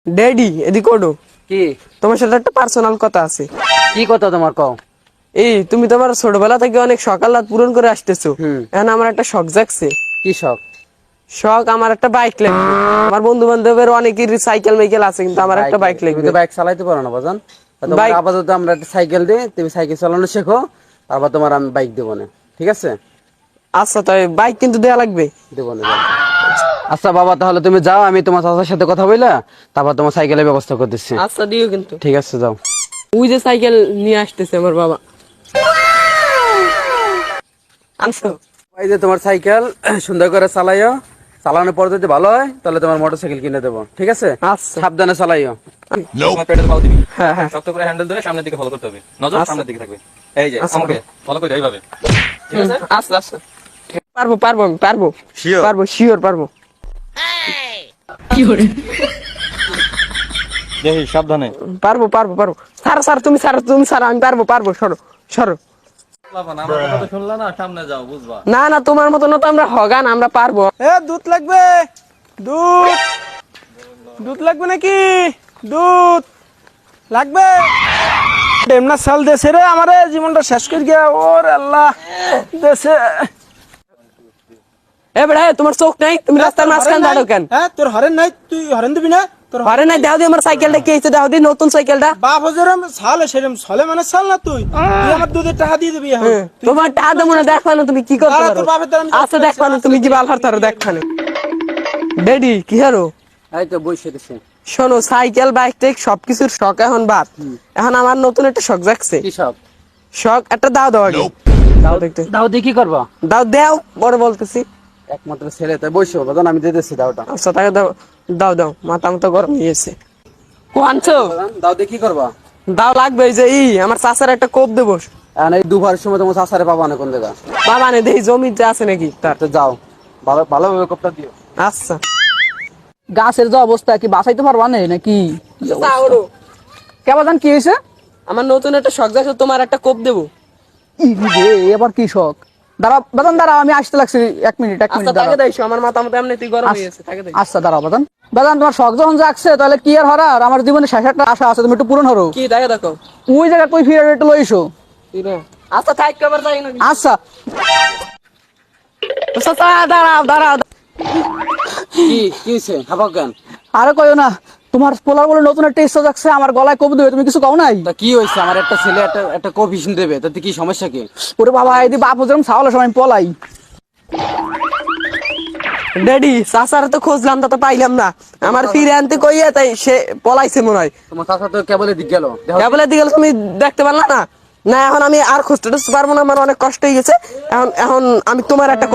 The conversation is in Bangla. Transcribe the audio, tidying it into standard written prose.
ড্যাডি এদিকে ওঠো। কি তোমার সাথে একটা পার্সোনাল কথা আছে। কি কথা তোমার কও? এই তুমি তোমার ছোটবেলা থেকে অনেক সকাল রাত পূরণ করে আসতেছো। হুম। এখন আমার একটা শখ জাগছে। কি শখ? শখ আমার একটা বাইক লাগবে। আমার বন্ধু বান্ধবের অনেকের সাইকেল মাইকেল আছে, কিন্তু আমার একটা বাইক তুমি লাগবে। তো বাইক চালাইতে পারো না বাজান। তোমার বাইক আপাতত আমরা একটা সাইকেল দিই, তুমি সাইকেল চালানো শেখো, তারপর তোমার আমি বাইক দেবো না, ঠিক আছে? আচ্ছা, তাই বাইক কিন্তু দেয়া লাগবে। দেবো না। আচ্ছা বাবা, তাহলে তুমি যাও, আমি তোমার চাচার সাথে কথা বললা তারপর তোমার সাইকেলের ব্যবস্থা করতেছি। আচ্ছা দিও কিন্তু। ঠিক আছে, যাও। ওই যে সাইকেল নিয়ে আসতেছে আমার বাবা। আনছো? এই যে তোমার সাইকেল, সুন্দর করে চালাইও। চালানোর পর যদি ভালো হয় তাহলে তোমার মোটরসাইকেল কিনে দেবো, ঠিক আছে? আচ্ছা। সাবধানে চালাইও। তোমার পেটে পাও দিবি। হ্যাঁ হ্যাঁ। শক্ত করে হ্যান্ডেল ধরে সামনের দিকে ফলো করতে হবে, নজর আচ্ছা। সামনের দিকে থাকবে। এই যে আচ্ছা। আমাকে ফলো করে এইভাবে, ঠিক আছে? আচ্ছা আচ্ছা। পারবো পারবো আমি পারবো। Sure? পারবো, শিওর পারবো। দেখি সাবধানে। পারবো পারবো পারবো। স্যার স্যার তুমি স্যার তুমি স্যার আমি পারবো পারবো। সরো সরো। আমার কথা তো শুনলা না, সামনে যাও, বুঝবা। না না, তোমার মতো না তো আমরা হগান, আমরা পারবো। দুধ লাগবে, দুধ দুধ লাগবে নাকি? দুধ লাগবে। ডেমনা সাল দেশে রে, আমারে জীবনটা শেষ করে গিয়া। ওর আল্লাহ, দেশে এ বেড়া, তোমার চোখ নাই? তুমি রাস্তার মাঝখান দাঁড়ো কেন? হ্যাঁ, তোর হরেন নাই, তুই হরেন দিবি না? তোর ঘরে নাই? দাও দি আমার সাইকেলটা, কি হয়েছে দাও দি, নতুন সাইকেলটা। বাপ হজরম সালে সেরম সলে মানে সাল না তুই। তুই আমার দুধের টাকা দিয়ে দিবি এখন। তোমার টাকা দেবো না, দেখবানো তুমি কি করতে দাঁড়া, পারো। তোর বাপের দ্বারা আমি আচ্ছা দেখবানো তুমি কি বাল হারতারো, দেখবানো। ড্যাডি কি হারো? এই তো বসে দিছে। শোনো, সাইকেল বাইক টেক সবকিছুর শখ এখন বাদ। এখন আমার নতুন একটা শখ জাগছে। কি সব? শখ একটা দাও দাও আগে। দাও দেখতে। দাও দিয়ে কি করবা? দাও দেও, বড় বলতেছি। একমাত্র ছেলে, তাই বসো বাজান, আমি দিয়ে দিচ্ছি দাওটা। আচ্ছা তাকে দাও। দাও দাও, মাথা মতো গরম হয়েছে। কো আনছো? বাজান, দাও দিয়ে কি করবা? দাও লাগবে। এই যে আমার চাচার একটা কোপ দেবো। এখন এই দুপুরের সময় তোমার চাষারে পাবা না কোন জায়গা। বাবা নে দেখি জমি যা আছে নাকি তার। তো যাও, ভালোভাবে কোপটা দিও। আচ্ছা। গাছের যে অবস্থা, কি বাঁচাইতে পারবা না নাকি? কেমন কি হয়েছে? আমার নতুন একটা শখ জাগছে, তোমার একটা কোপ দেবো। এবার কি শখ? দাঁড়া বাদান, দাঁড়া, আমি আসতে লাগছি, এক মিনিট আচ্ছা তাকে দাঁড়াও। দেইছো, আমার মাথা মতো এমনি তুই গরম হয়ে গেছে, তাকে দেই। আচ্ছা দাঁড়াও বাদান। বাদান, তোমার শখ যখন জাগছে তাহলে কি আর হরার? আমার জীবনে শেষ একটা আশা আছে, তুমি একটু পূরণ হরো। কি তাকে দেখো। ওই জায়গা কই ফিরে একটু লইছো। আচ্ছা থাক, কবার যাই না। আচ্ছা চাচা দাঁড়াও দাঁড়াও। কি কি হয়েছে? হাবাক কেন? আরে কইও না, তোমার পোলার বলে নতুন একটা ইচ্ছা জাগছে, আমার গলায় কবি দেবে, তুমি কিছু কও নাই? তা কি হয়েছে? আমার একটা ছেলে একটা কফি দেবে, তাতে কি সমস্যা? কি ওরে বাবা, এদি বাপ যেরকম ছাওয়ালের সময় আমি পলাই। ড্যাডি চাচার তো খুঁজলাম, তা তো পাইলাম না। আমার ফিরে আনতে কইয়া তাই সে পলাইছে মনে হয়। তোমার চাচা তো কেবলে দিক গেল। কেবলে দিকে তুমি দেখতে পারলা না? না এখন আমি আর খুঁজতে পারবো না, আমার অনেক কষ্ট হয়ে গেছে। এখন এখন আমি তোমার একটা